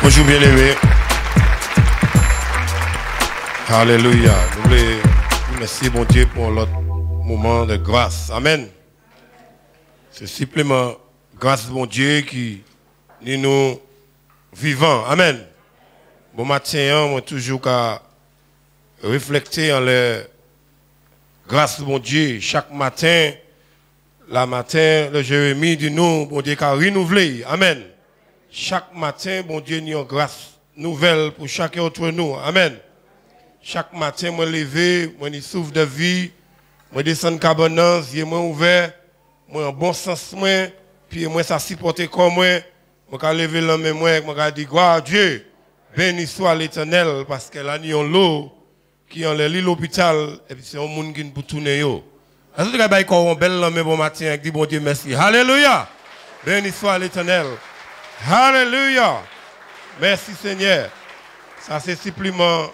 Bonjour bien-aimés. Alléluia. Nous voulons remercier bon Dieu pour l'autre moment de grâce. Amen. C'est simplement grâce bon Dieu qui nous vivants. Amen. Bon matin, moi toujours qu'à réfléchir en la grâce bon Dieu. Chaque matin, le Jérémie dit nous, bon Dieu, qu'à renouveler. Amen. Chaque matin, bon Dieu, nous avons grâce nouvelle pour chacun d'entre nous. Amen. Chaque matin, moi levé, moi souffle de vie, moi descends cabane, yeux moi ouvert, moi en bon sens moi, puis moi ça supporter comme moi ka lever l'homme moi, moi dire gloire à Dieu. Béni soit l'Éternel parce que là nous l'eau qui en l'hôpital et puis c'est un monde qui pour tourner yo. Est-ce que vous avez un bel homme bon matin avec dit bon Dieu merci. Alléluia. Béni soit l'Éternel. Alléluia. Merci Seigneur. Ça c'est simplement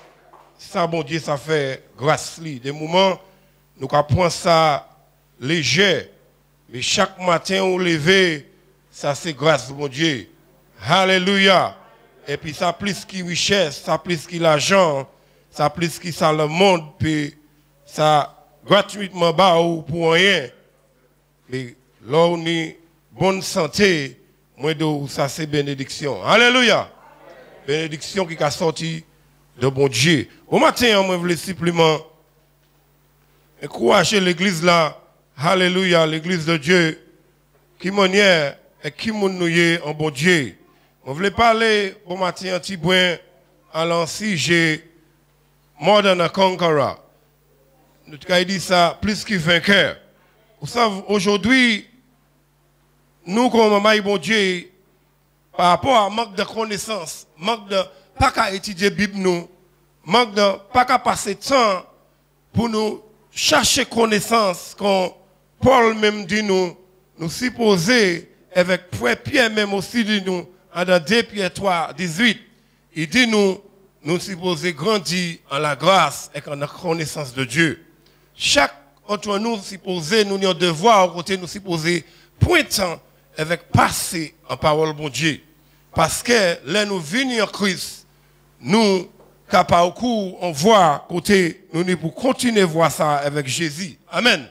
ça, bon Dieu, ça fait grâce. Des moments, nous prenons ça léger. Mais chaque matin, on lève, ça c'est grâce, bon Dieu. Alléluia. Et puis ça plus qui richesse, ça plus qui l'argent, ça plus qui ça le monde, puis ça gratuitement bas ou pour rien. Mais là, on est bonne santé, moi, ça c'est bénédiction. Alléluia. Bénédiction qui a sorti de bon Dieu. Au matin, moi, je voulais simplement encourager l'église là, alléluia, l'église de Dieu, qui m'honore et qui m'honore en bon Dieu. Je voulais parler au matin un petit point à l'ancien, j'ai more than a conqueror. Nous avons dit ça, plus que vainqueur. Vous savez, aujourd'hui, nous, comme bon Dieu, par rapport à manque de connaissances, manque de pas qu'à étudier la Bible, nous, manque de pas qu'à passer temps pour nous chercher connaissance, quand Paul même dit nous supposer, avec Pierre même aussi dit nous, dans 2 Pierre 3, 18, il dit nous supposer grandir en la grâce et en la connaissance de Dieu. Chaque entre nous supposer, nous avons devoir, côté nous supposer, pointant avec passer en parole bon Dieu. Parce que là nous venons en Christ, nous, capables on voit côté, nous pour continuer à voir ça avec Jésus. Amen.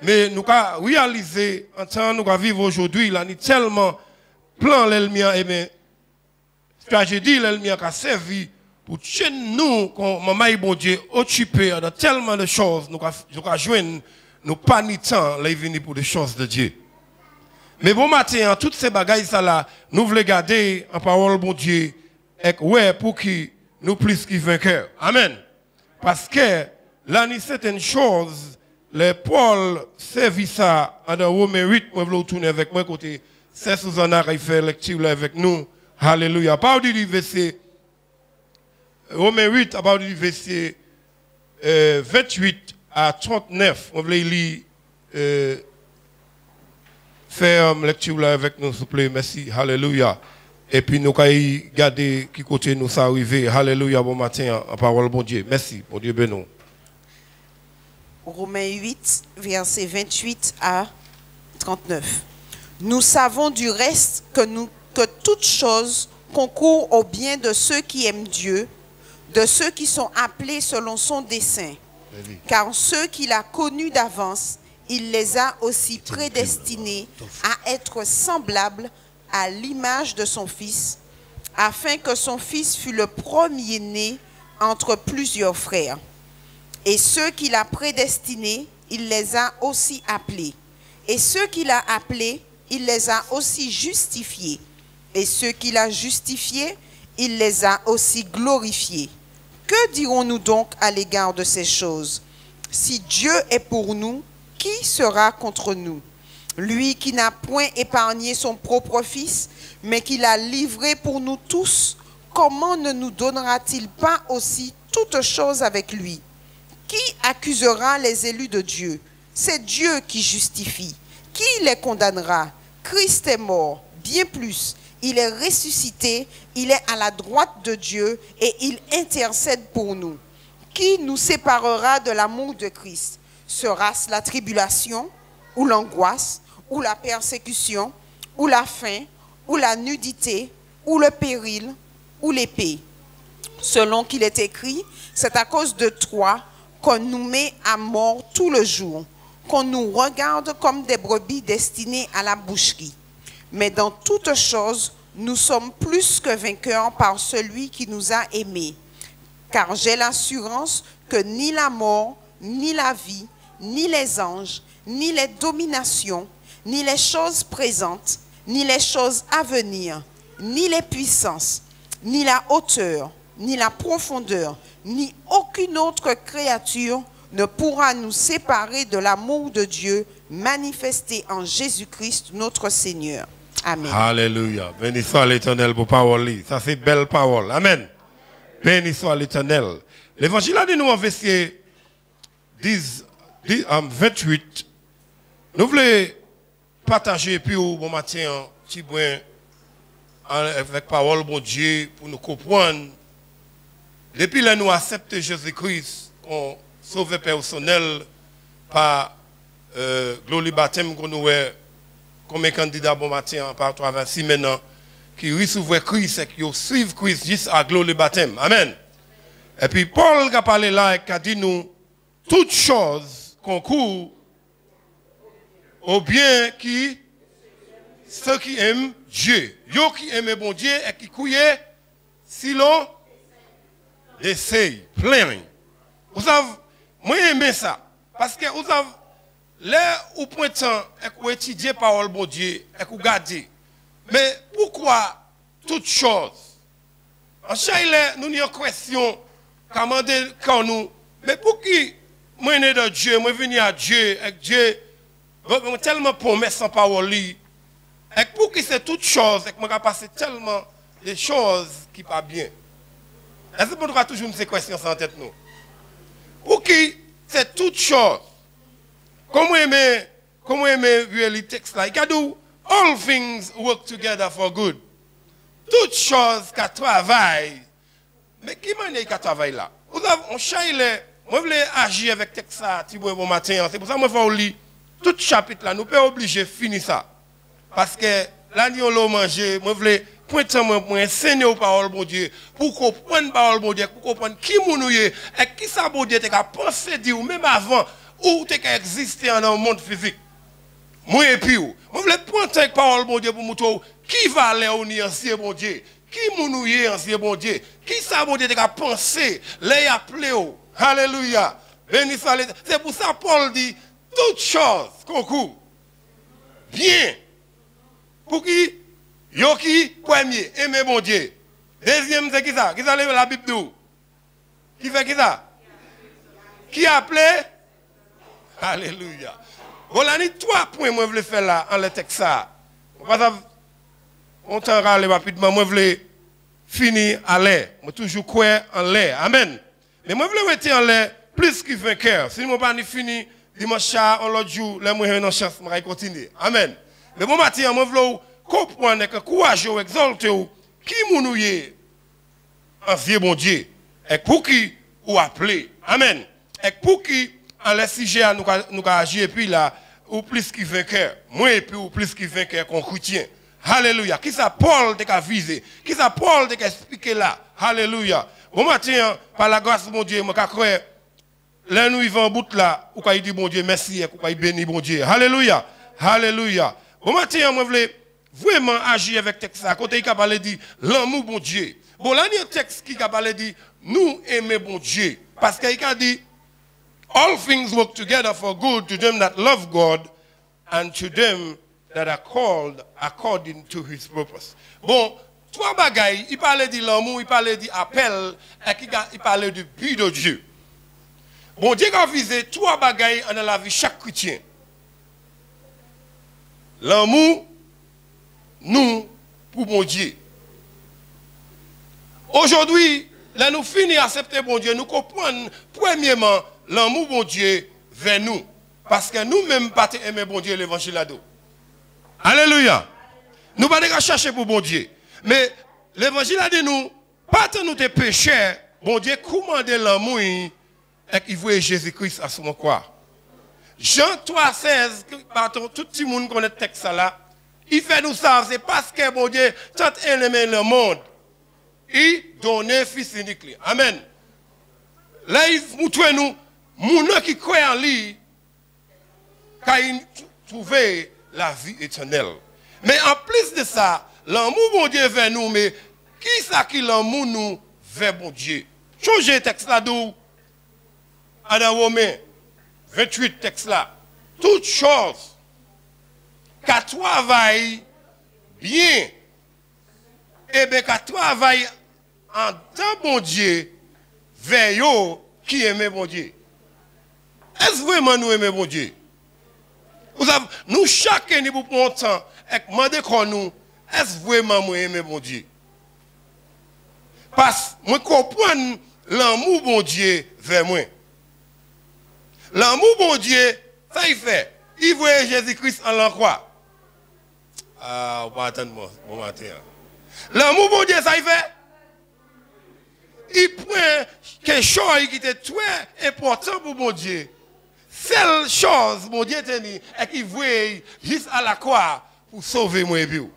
Mais nous avons réalisé, en temps nous avons vivre aujourd'hui, là, nous tellement plan l'ennemi, et bien, tragédie l'ennemi a servi pour chez nous, quand maman bon Dieu, occupé dans tellement de choses, nous avons joindre, nous pas ni temps, là, venir pour des choses de Dieu. Mais bon matin, toutes ces bagailles là, nous voulons garder en parole bon Dieu, et ouais, pour qui nous plus qui vainqueurs. Amen. Parce que là, il y a certaines choses, les Paul servit ça dans Romains 8, moi je vais tourner avec moi côté, c'est Susanna qui fait lecture là avec nous. Alléluia. À part du verset Romains 8, à part du verset 28 à 39, on va lire faire lecture là avec nous, s'il vous plaît. Merci. Alléluia. Et puis nous allons garder qui côté nous ça arrivé. Alléluia, bon matin, en parole, bon Dieu. Merci, bon Dieu béni. Romains 8, versets 28 à 39. Nous savons du reste que toute chose concourt au bien de ceux qui aiment Dieu, de ceux qui sont appelés selon son dessein. Car ceux qu'il a connus d'avance, il les a aussi prédestinés à être semblables à l'image de son Fils, afin que son Fils fût le premier-né entre plusieurs frères. Et ceux qu'il a prédestinés, il les a aussi appelés. Et ceux qu'il a appelés, il les a aussi justifiés. Et ceux qu'il a justifiés, il les a aussi glorifiés. Que dirons-nous donc à l'égard de ces choses? Si Dieu est pour nous, qui sera contre nous? Lui qui n'a point épargné son propre Fils, mais qui l'a livré pour nous tous, comment ne nous donnera-t-il pas aussi toutes choses avec lui? Qui accusera les élus de Dieu? C'est Dieu qui justifie. Qui les condamnera? Christ est mort, bien plus. Il est ressuscité, il est à la droite de Dieu et il intercède pour nous. Qui nous séparera de l'amour de Christ? Sera-ce la tribulation, ou l'angoisse, ou la persécution, ou la faim, ou la nudité, ou le péril, ou l'épée. Selon qu'il est écrit, c'est à cause de toi qu'on nous met à mort tout le jour, qu'on nous regarde comme des brebis destinées à la boucherie. Mais dans toutes choses, nous sommes plus que vainqueurs par celui qui nous a aimés. Car j'ai l'assurance que ni la mort, ni la vie, ni les anges, ni les dominations, ni les choses présentes, ni les choses à venir, ni les puissances, ni la hauteur, ni la profondeur, ni aucune autre créature ne pourra nous séparer de l'amour de Dieu manifesté en Jésus-Christ notre Seigneur. Amen. Alléluia. Béni soit l'Éternel pour parole. Ça c'est belle parole. Amen. Béni soit l'Éternel. L'évangile a dit nous en verset 28. Nous voulons partager puis au bon matin un petit point avec parole bon Dieu pour nous comprendre. Depuis là nous acceptons Jésus-Christ comme sauveur personnel par gloire baptême qu'on nous comme un candidat bon matin par 86 maintenant qui reçoivent Christ et qui suivent Christ juste à gloire baptême. Amen. Et puis Paul a parlé là et a dit nous toutes choses concourent au bien qui ceux qui aiment Dieu. Yo qui aiment bon Dieu et qui couillent si l'on essaye plein. Vous savez, moi j'aime ça parce que vous savez là où point temps et qu'on étudie parole bon Dieu et qu'on garde. Mais pourquoi toutes choses? En chaque nous avons une question quand nous mais pour qui moi né de Dieu, moi venir à Dieu avec Dieu tellement promesse en parole et pour qui c'est toutes choses et que moi passer tellement des choses qui pas bien. Est-ce que nous avons toujours ces questions en tête nous? Pour qui c'est toutes choses? Comment aimer le texte là? Il a dit all things work together for good. Toutes choses qui travaillent. Mais qui manière qui travaille là? On chaille, moi je voulais agir avec le texte ça, bon matin. C'est pour ça que je vais lire tout chapitre là. Nous ne pouvons pas obliger de finir ça. Parce que là, nous allons manger. Moi je voulais pointer pour enseigner aux paroles de Dieu. Pour comprendre les paroles de Dieu. Pour comprendre qui nous est. Et qui ça bon Dieu a pensé dire, même avant, où tu as existé dans le monde physique. Moi et puis, moi je voulais pointer les paroles de Dieu pour montrer qui va aller au ancien bon Dieu. Qui nous est ancien bon Dieu. Qui ça bon Dieu a pensé, les appelé. Alléluia. Béni soit l'Éternel. C'est pour ça Paul dit toutes choses concourent bien. Pour qui? Yo qui premier, aimer bon Dieu. Deuxième, c'est qui ça? Qui ça la Bible d'où? Qui fait qui ça? Qui appelé? Alléluia. Voilà, les 3 points que je voulais faire là, en le texte ça. On t'en râle rapidement, moi je voulais finir à l'air. Moi toujours croire en l'air. Amen. Mais moi je voulais rester en l'air plus que vainqueur. Si je n'ai pas fini, dimanche, on l'autre jour, là, moi j'ai une chance, je vais continuer. Amen. Mais bon matin, moi je voulais comprendre que courage ou exalter qui nous est ancien bon Dieu et pour qui ou appelé. Amen. Et pour qui en le sujet nous agir et puis là ou plus qui vainqueur. Moi et puis ou plus qui vainqueur qu'on chrétien. Alléluia. Qui ça Paul t'a visé? Qui ça Paul t'a expliqué là? Alléluia. Bon matin par la grâce de mon Dieu, moi croire là nous vivons en bout là ou quand il dit bon Dieu merci et quand il bénit bon Dieu. Alléluia. Alléluia. Bon matin moi voulais vraiment agir avec texte ça. Côté il a parlé dit l'amour bon Dieu. Bon là il y a un texte qui a parlé dit nous aimer bon Dieu parce qu'il a dit all things work together for good to them that love God and to them that are called according to his purpose. Bon, 3 bagailles, il parlait de l'amour, il parlait de l'appel et il parlait du but de Dieu. Bon Dieu a visé 3 bagailles dans la vie de chaque chrétien. L'amour, nous, pour bon Dieu. Aujourd'hui, là nous finissons à accepter bon Dieu, nous comprenons premièrement l'amour bon Dieu vers nous. Parce que nous-mêmes, pas aimer bon Dieu l'évangile là-dedans. Alléluia. Nous ne pouvons pas chercher pour bon Dieu. Mais l'évangile a dit nous, pas tant nous des pécheurs, bon Dieu commande l'amour et qu'il voit Jésus-Christ à son croix. Jean 3,16, tout le monde connaît le texte là. Il fait nous ça, c'est parce que bon Dieu, tant aimé le monde, il donnait fils unique. Amen. Là, il montre nous, gens qui croient en lui, quand ils trouvent la vie éternelle. Mais en plus de ça, l'amour bon Dieu vers nous, mais qui ça qui l'amour nous vers bon Dieu? Changez le texte là d'où? Dans Romains 28 texte là. Toute chose qu'à travaille bien, et bien qu'à travaille en tant bon Dieu vers eux qui aiment bon Dieu. Est-ce vraiment nous aimons bon Dieu? Nous chacun nous prenons temps et demander qu'on nous, est-ce vraiment nous aimons bon Dieu? Parce que je comprends l'amour bon Dieu vers moi. L'amour bon Dieu, ça il fait. Il voit Jésus-Christ en l'en croix. Ah, on va attendre bon matin. L'amour bon Dieu, ça il fait. Il prend quelque chose qui était très important pour mon Dieu. Seule chose, mon Dieu t'a dit, est qu'il voit juste à la croix pour sauver moi et vous.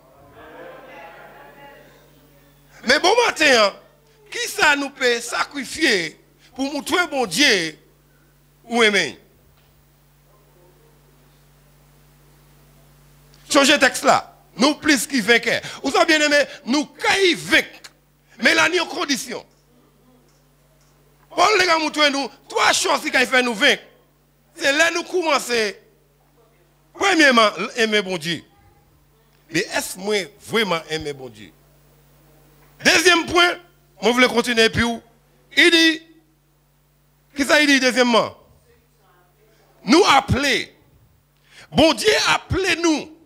Mais bon matin, qui ça nous peut sacrifier pour montrer mon Dieu ou aimer? Changez le texte là. Nous plus qui vainqueurs. Vous avez bien aimé, nous caillons vaincre. Mais là, nous avons une condition. Paul les gars montre nous trois choses qui fait nous vaincre. C'est là nous commencer. Premièrement, aimer bon Dieu. Mais est-ce que moi vraiment aimer bon Dieu? Deuxième point, je voulais continuer puis il dit, qu'est-ce qu'il dit deuxièmement? Nous appeler. Bon Dieu appelez nous.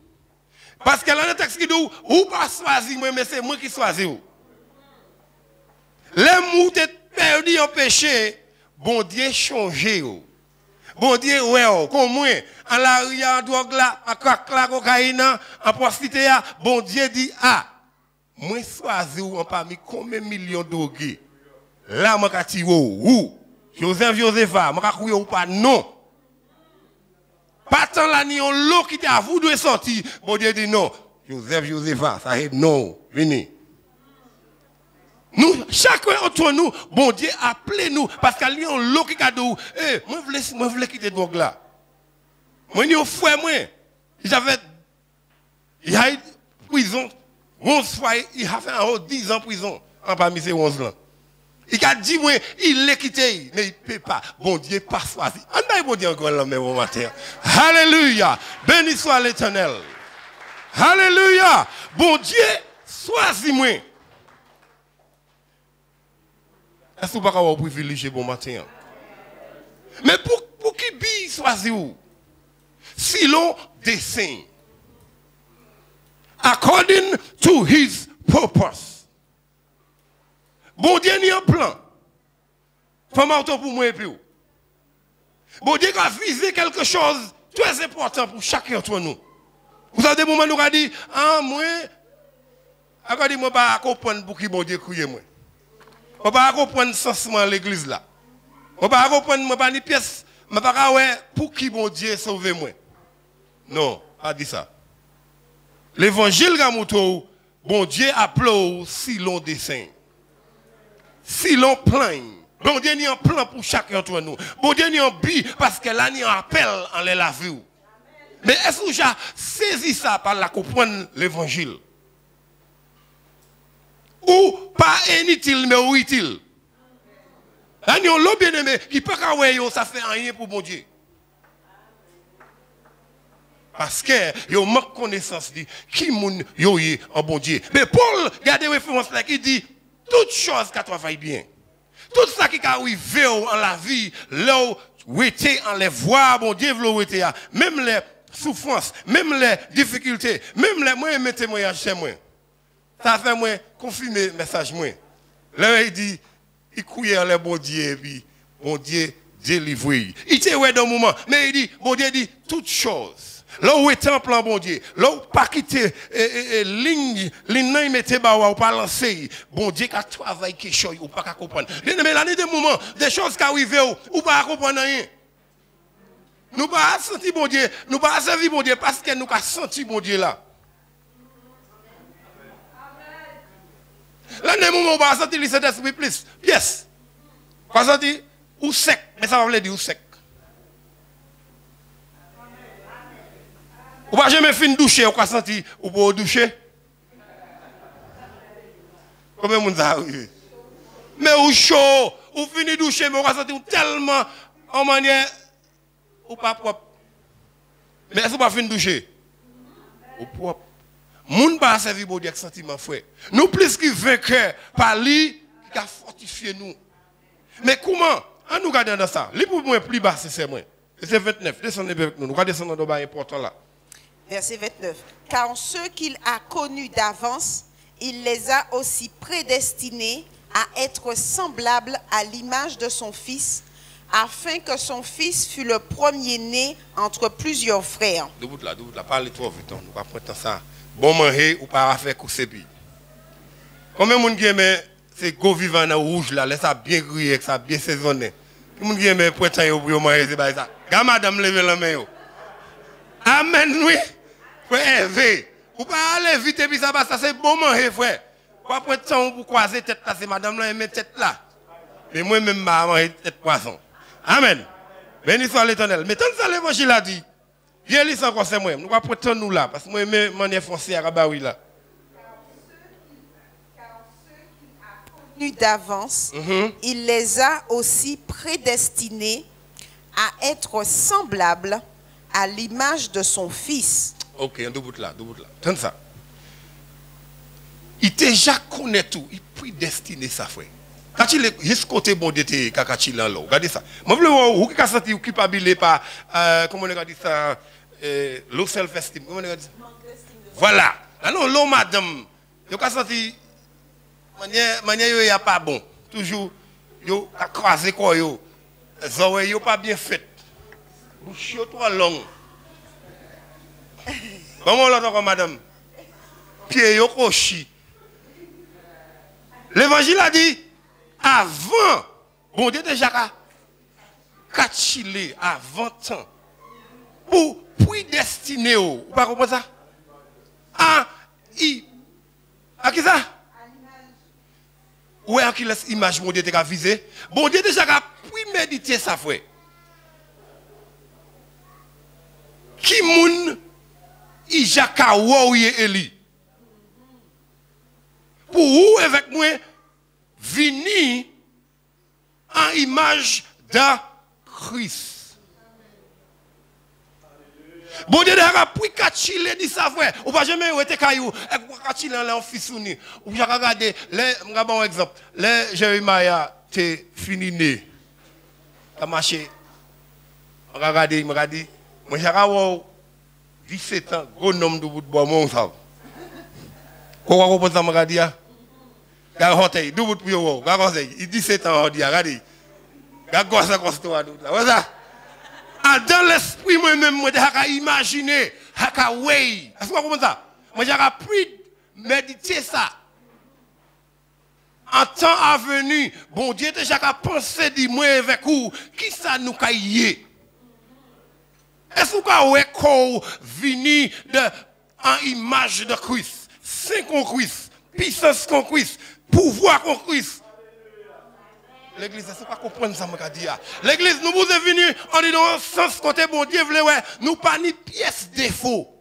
Parce que là, le texte qui dit, ou pas choisir moi, mais c'est moi qui choisis. Les mots t'es perdu en péché, bon Dieu changé. Bon Dieu, ouais, comme moi, en la rue, en drogue là, en crack là, cocaïne, en prostituée, bon Dieu dit, ah, moi choisi ou en parmi combien de millions de drogués. Là, moi, je tire ou, Josepha, moi, je ou pas, non. Pas tant la ni on l'eau qui t'a vous de sortir. Bon Dieu dit non. Josepha, ça est non. Venez. Nous, chacun entre nous, bon Dieu appelez-nous. Parce qu'il y a l'eau qui a dit, moi, je veux quitter drogue là. Moi, je frère, moi. J'avais, il y a eu prison, 11 fois, il a fait 10 ans de prison, en parmi ces 11 ans. Il a dit, moi, il l'a quitté, mais il ne peut pas. Bon Dieu, pas choisi. On a bon Dieu encore là, mais bon matin. Alléluia. Béni soit l'Éternel. Alléluia. Bon Dieu, choisis-moi. Est-ce que vous ne pouvez pas avoir privilégié bon matin? Mais pour qui bi choisis-vous? Selon dessein. According to his purpose. Bon Dieu n'a un plan. Faut m'auto pour moi et puis. Bon Dieu a visé quelque chose très important pour chacun d'entre nous. Vous avez des moments où nous avons dit, ah, moi, regardez, moi, je ne comprends pas pour qui bon Dieu crier moi. Je ne comprends pas le sensement de l'église là. Je ne comprends pas ni pièce, je ne comprends pas pour qui bon Dieu sauve moi. Non, pas dit ça. L'évangile Gamoto, bon Dieu appelle si l'on dessein. Si l'on plaint, bon Dieu n'y a un plan pour chacun d'entre nous. Bon Dieu n'y a un but parce que là, il y a un appel en la vie. Mais est-ce que j'ai saisi ça par la comprendre l'évangile? Ou pas inutile, mais utile? Là, il y a un bien aimé qui peut pas voir ça fait rien pour bon Dieu. Parce que il manque connaissance de qui moun yo y en bon Dieu. Mais Paul, regardez référence là qui dit toute chose qui travaille bien. Tout ça qui arrive en la vie, là où était en les voies, bon Dieu veut était même les souffrances, même les difficultés, même les moyens de témoignage chez moi. Ça fait moi confirmer le message moi. Là il dit il couille les bon Dieu et puis bon Dieu délivre. Il était ouais dans le moment, mais il dit bon Dieu dit toute chose. Là où est en plan bon Dieu, là où pas quitter ligne non mettait ba ou pas lancer, bon Dieu qui travaille quelque chose ou pas comprendre. Mais l'année des moments, des choses qui arrivent ou pas comprendre rien. Nous pas sentir bon Dieu, nous pas servir bon Dieu parce que nous pas senti bon Dieu là. Là des moment où on va sentir le Saint-Esprit plus. Yes. On va sentir ou sec, mais ça va veut dire ou sec. Ou pas jamais fin doucher, ou va sentir ou pour doucher. Combien de monde ça arrive? Mais ou chaud, ou fini doucher, mais on va sentir tellement en manière ou pas propre. Mais est-ce que vous pas fini doucher? Ou propre. Moun pas servir pour dire sentiment frère. Nous plus que vainqueurs par lui qui a fortifié nous. Mais comment? On nous regarde dans ça. Li pour moi plus bas c'est moi. C'est 29. Descendez avec nous. Nous regardons descendre dans bas important là. Verset 29. Car ceux qu'il a connus d'avance, il les a aussi prédestinés à être semblables à l'image de son fils, afin que son fils fût le premier-né entre plusieurs frères. Debout là, parlez trop vite. Nous va prendre ça. Bon manger ou pas faire courser puis. Combien de monde qui aime ces go vivants dans rouge là, laisse ça bien grillé, ça bien saisonné. Qui monde qui aime printemps au pour manger c'est pas ça. Ga madame lever la main yo. Amen oui. Frère Hervé, ou pas aller vite et puis ça va ça c'est bon manger frère. Pas prendre temps pour croiser tête là, c'est madame là aime tête là. Mais moi même pas manger tête poisson. Amen. Béni soit l'Éternel. Mais tant que ça l'évangile a dit, viens lire encore c'est moi. Nous va prendre nous là parce que moi même manière foncée à Rabaoui là. D'avance, il les a aussi prédestinés à être semblables à l'image de son fils. Ok, on debout là. Tente ça. Il déjà connaît tout, il prédestiné ça frère. Quand il est juste côté bon d'été kakachil là, regardez ça. Moi je veux voir où qui a senti culpabilisé par comment on dit ça low self esteem, comment on dit ça? Voilà. Ah non, l'homme madame, il a senti manière yo y a pas bon. Toujours yo a croisé quoi yo. Zoé yo pas bien fait. Bouche yo trop long. Comment l'autre encore madame? Pied yo cochi. L'évangile a dit avant bon Dieu déjà kachilé avant temps pour prédestiner ou pas comprendre ça? À qui ça? Où est-ce qu'il laisse image mon Dieu te visé? Bon Dieu déjà a prémédité ça frère. Qui moun ijaka wouye Eli? Pour où avec moi venir en image de Christ. Bon Dieu a pris kachile dit ça frère. Ou pas jamais été caillou et kachile en fils uni. Ou j'ai regardé les bon exemple. Les Jérémie t'es fini né. A marché. Regardez, il m'a dit moi j'ai regardé 17 ans gros nom de bout de bois mon ça. Quoi qu'on pense ça m'a dit Regardez, double pour vous. Regardez, il 17 ans, regardez. Regardez ça, ça. Dans l'esprit, moi-même, je vais imaginer, je vais est-ce que vous comprenez ça? Moi, j'ai appris méditer ça. En temps à venir, bon Dieu, déjà pensé de moi avec vous, qui ça nous caille? Est-ce que vous avez venir en image de Christ, saint en Christ, puissance en Christ? Pouvoir en Christ. L'église, c'est pas comprendre ça, je dis. L'église, nous vous est venus en disant dans un sens côté bon Dieu, nous pas ni pièce défaut.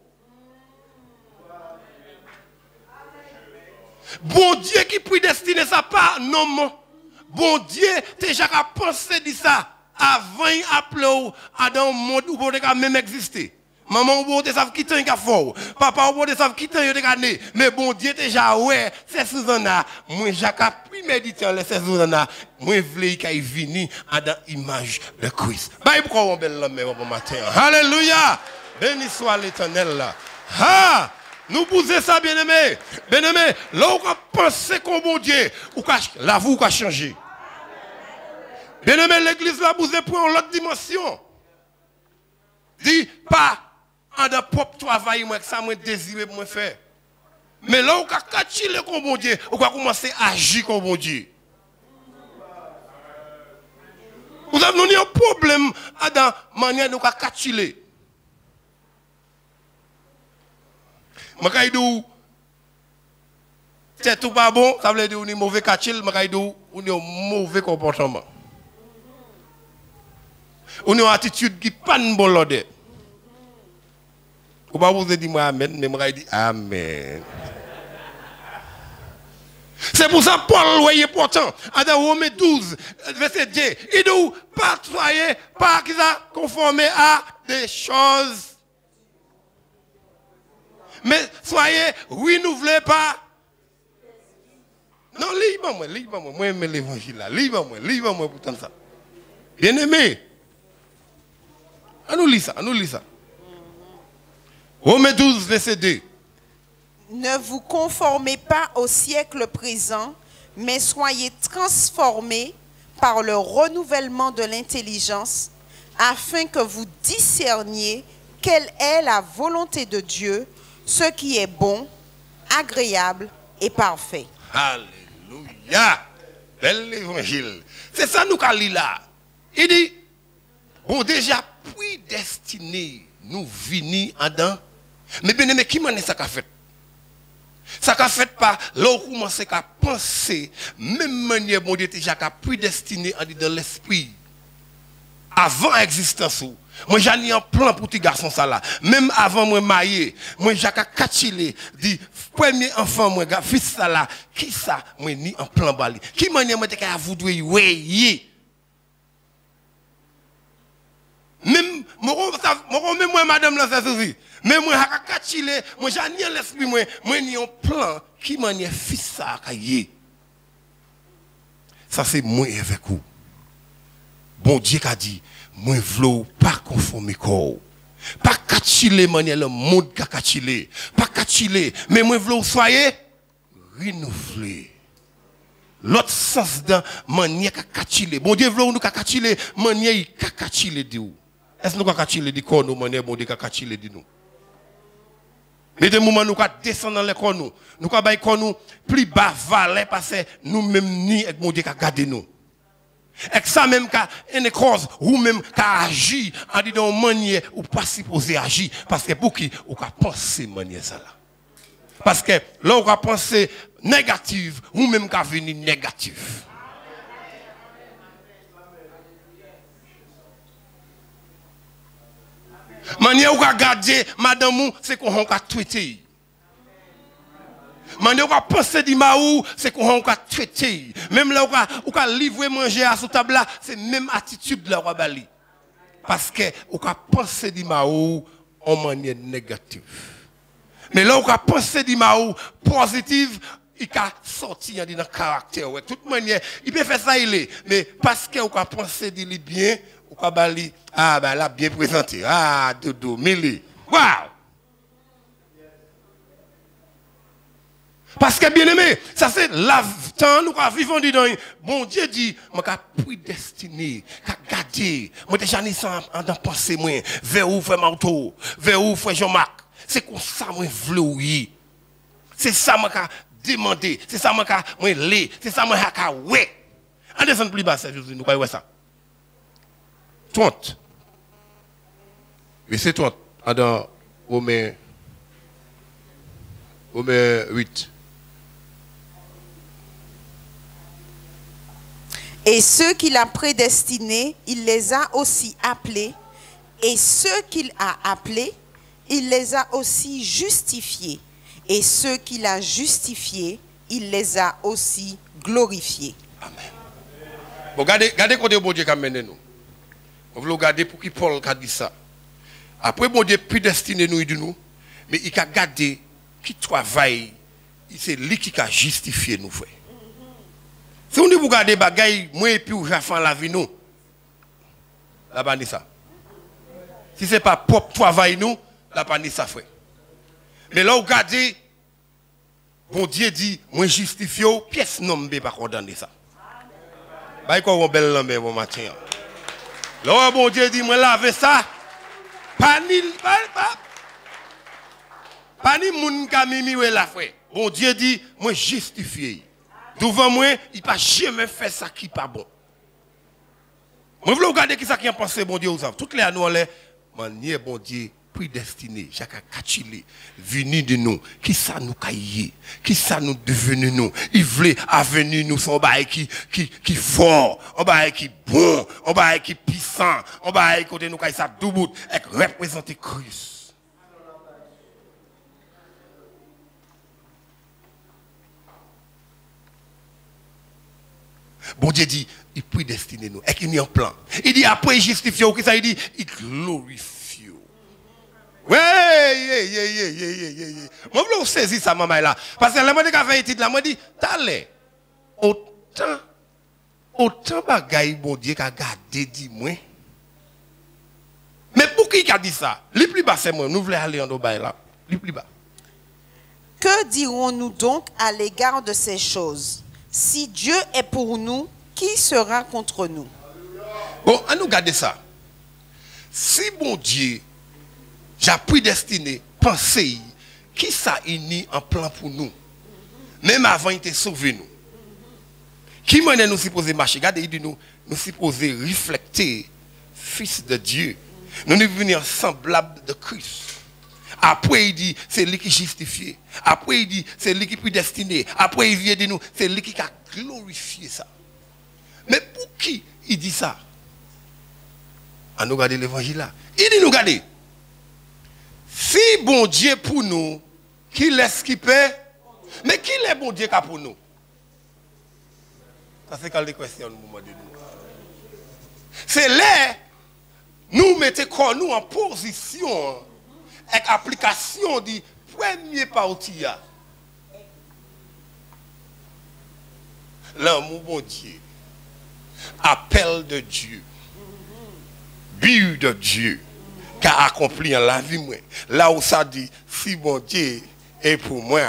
Bon Dieu qui prédestine ça pas non. Bon Dieu déjà pensé de ça avant d'appeler dans un monde où vous ne même exister. Maman, vous savez quitter un fort. Papa, vous savez quitter un né. Mais bon Dieu, déjà, ouais, c'est Susanna. Moi, j'ai pu méditer en ces Susanna. Moi, je voulais qu'il vienne dans l'image de Christ. Bah, pourquoi on belle l'homme au matin? Alléluia! Béni soit l'Éternel là. Ah! Nous posons ça, bien-aimé. Bien-aimé, là où on pense qu'on bon Dieu, la vie a changé. Bien-aimé, l'église là, vous êtes pour l'autre dimension. Dis pas. En de propre travail, moi, que ça me désire pour me faire. Mais là, on a catché le bon Dieu, on va commencer à agir comme bon Dieu. Vous avez un problème dans la manière dont on a catché. Je vais c'est tout pas bon, ça veut dire qu'on est mauvais catchil, mais on est un mauvais comportement. On a une attitude qui n'est pas une bonne ordre. Vous ne pouvez pas dire moi amen, mais je dis amen. C'est pour ça que Paul, voyez pourtant, dans Romains 12, verset 2, il dit pas soyez pas conformés à des choses. Mais soyez renouvelés pas. Non, lis-moi, moi j'aime l'évangile là, lis-moi pourtant ça. Bien aimé. On nous lit ça. Romains 12, verset 2. Ne vous conformez pas au siècle présent, mais soyez transformés par le renouvellement de l'intelligence, afin que vous discerniez quelle est la volonté de Dieu, ce qui est bon, agréable et parfait. Alléluia! Bel évangile. C'est ça nous qu'à lire là. Il dit, bon déjà, prédestiné, nous venir en dedans. Mais bien aimé, qui m'en est ça qu'a fait? Ça qu'a fait pas, là où commence à penser, même manière, bon Dieu, déjà prédestiné dans l'esprit. Avant l'existence, moi j'ai un plan pour tes garçons ça là. Même avant moi marié, moi j'ai catchilé, dit premier enfant moi fils ça là, qui ça moi ni en plan bali. Qui manière moi t'ai voudou ouais. Même moi madame là ça aussi. Même moi j'ai catchilé, moi j'ai ni l'esprit moi ni un plan qui manière fils ça caillé. Ça c'est moi avec vous. Bon Dieu a dit, moi v'lou pas conformer corps. Pas catchiller manière le monde qu'a catchiller. Pas catchiller, mais moi v'lou soyez renouvelé. L'autre sens dans manière qu'a catchiller. Bon Dieu v'lou nous qu'a catchiller, manière qu'a catchiller de ou. Est-ce nous qu'a catchiller de corps nous manière bon Dieu qu'a catchiller de nous. Mais de moment nous qu'a descendre dans les corps nous qu'a bailler corps nous plus bas valet parce que nous même ni avec bon Dieu qu'a garder nous. Et ça même qu'à une cause ou même qu'à agir en disant manière ou pas supposé agir parce que pour qui ou qu'à penser manière ça là parce que là on qu'à penser négative ou même qu'à venir négatif manière ou qu'à garder madame c'est qu'on qu'à traiter. Manière qu'on pense di maou, c'est qu'on va traiter. Même là où on livrer manger à sous table là, c'est même attitude là on bali. Parce que on pense di maou en manière négative. Mais là on pense di maou positive, il a sorti dans le caractère. De toute manière, il peut faire ça il est, mais parce que on pense di li bien, on bali ah ben là bien présenté. Ah dodo, mili. Waouh! Parce que bien aimé, ça c'est la temps nous vivons dedans. Bon Dieu dit, moi j'ai prédestiné, j'ai gardé, moi déjà ni ça en penser moi, vers où frère Marteau, vers où frère Jean-Marc. C'est comme ça moi vouloir. C'est ça moi j'ai demandé, c'est ça moi lé, c'est ça moi j'ai ouais. En descend plus bas, Jésus, nous voyons ça. 30. Mais c'est 30 dans Romains 8. Et ceux qu'il a prédestinés, il les a aussi appelés. Et ceux qu'il a appelés, il les a aussi justifiés. Et ceux qu'il a justifiés, il les a aussi glorifiés. Amen. Bon, regardez côté bon Dieu qui a mené nous. On veut regarder pour qui Paul a dit ça. Après, bon Dieu prédestiné nous, il dit nous, mais il a gardé qui travaille, c'est lui qui a justifié nous, frère. Si on dit vous regardez bagaille, moi et puis où j'ai fait la vie nous, la pas ça. Si ce n'est pas propre travail nous, la pas ça, frère. Mais là, vous regardez, bon Dieu dit, moi justifie, pièce non, mais pas condamner ça. Bah, il y a une belle lampe bon matin. Là, bon Dieu dit, moi lave ça, pas ni moun ka mimi ou la frère. Bon Dieu dit, moi justifié. Devant moi, il pas jamais fait ça qui pas bon. Moi, je veux regarder qui ça qui a pensé, bon Dieu, vous savez. Toutes les années, manière, bon Dieu, prédestiné, Jacques a catchilé, venu de nous, qui ça nous caillé, qui ça nous devenu nous, il voulait avenir nous son bail qui fort, un bail qui bon, un bail qui puissant, un bail côté nous caille ça double, et représenter Christ. Bon Dieu dit, il prédestiné nous, et qu'il y a un plan. Il dit après il justifie, ou qui ça il dit, il glorifie. Ouais, moi je saisir ça maman là parce que la m'a dit qu'a fait étude là m'a dit t'allais autant bagaille bon Dieu qu'a gardé dit moi. Mais pour qui a dit ça? Le plus bas c'est moi, nous voulons aller en bas là, le plus bas. Que dirons-nous donc à l'égard de ces choses? Si Dieu est pour nous, qui sera contre nous? Bon, à nous garder ça. Si bon Dieu j'ai prédestiné, pensé, qui ça uni en plan pour nous. Même avant, il était sauvé nous. Qui m'a nous supposé marcher? Regardez, il dit nous supposé refléter, fils de Dieu. Nous devons venir semblables de Christ. Après, il dit, c'est lui qui justifie. Après, il dit, c'est lui qui prédestiné. Après, il vient de nous, c'est lui qui a glorifié ça. Mais pour qui il dit ça? À nous regarder l'évangile là. Il dit nous regarder. Si bon Dieu pour nous, qui laisse qui paie? Mais qui est bon Dieu pour nous? Ça c'est quand les questions au moment de nous. C'est là, nous mettons nous en position avec application du premier parti. L'amour bon Dieu, appel de Dieu, but de Dieu. Qu'a accompli en la vie moi. Là où ça dit, si bon Dieu est pour moi.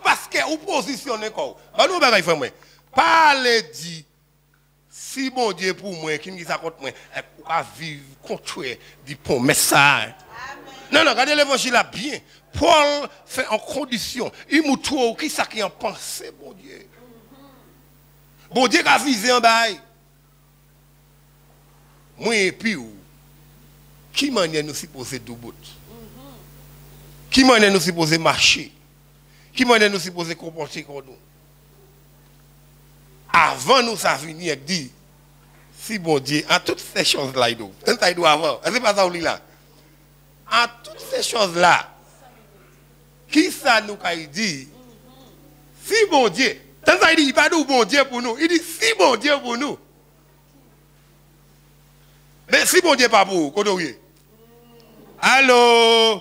Parce que vous positionnez quoi? Nous bagay fait moi. Parlez dit si bon Dieu est pour moi, qui me ça contre moi, on va vivre contraire du promesse. Non, regardez l'évangile là bien. Paul fait en condition, il m'a trouvé qui ça qui en pense bon Dieu. Bon Dieu a visé en bail. Moi et puis, qui manière nous supposé double? Qui manière nous supposé marcher? Qui manière nous supposé comporter comme nous? Avant nous, ça venir dire, si bon Dieu, en toutes ces choses-là, il doit avant. C'est pas ça, là. En toutes ces choses-là, qui ça nous a dit? Si bon Dieu, tant ça il dit, il pas dit bon Dieu pour nous, il dit si bon Dieu pour nous. Mais si bon Dieu pas pour vous, Kodoye. Allô?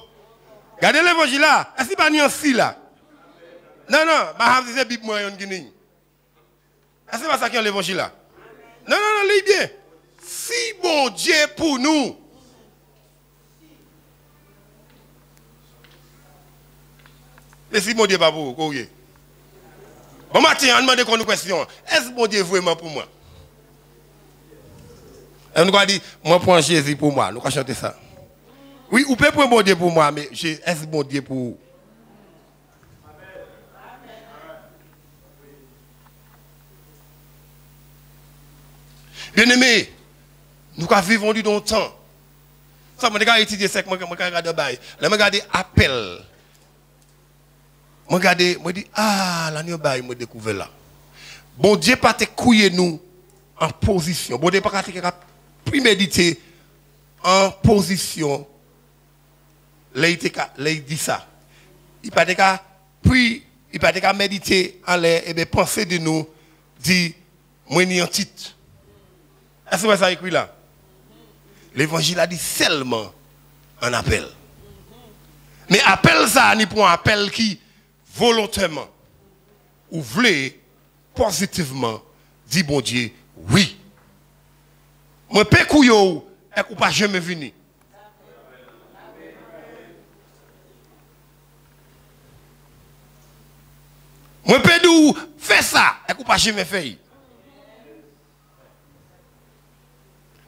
Regardez l'évangile là. Est-ce que pas ni si là? Non, non, ma c'est Bible moi yon Guinée. Est-ce que pas ça qui est l'évangile là? Non, lis bien. Si bon Dieu pour nous. Mais si bon Dieu pas pour vous, Kodoye. Bon matin, on demande une question. Est-ce que bon Dieu vraiment pour moi? Et nous avons dit, moi prends Jésus pour moi. Nous allons chanter ça. Oui, ou peut prendre bon Dieu pour moi, mais est-ce bon Dieu pour vous? Bien aimé, nous vivons du temps. Ça, je vais étudier ça, je vais regarder bail. Je vais regarder appel. Je regarde, je dis, l'année bail, je découvert là. Bon Dieu pas te couiller nous en position. Bon Dieu pas te préméditer en position. Il dit ça. Il pas te méditer en l'air et bien penser de nous, dit, moi ni en titre. Est-ce que ça écrit là? L'évangile a dit seulement un appel. Mais appel ça, ni pour un appel qui volontairement ou voulez positivement dit bon Dieu oui. Moi pe kouyo et ou pas jamais venir. Moi pe dou fais ça et ou pas jamais fait.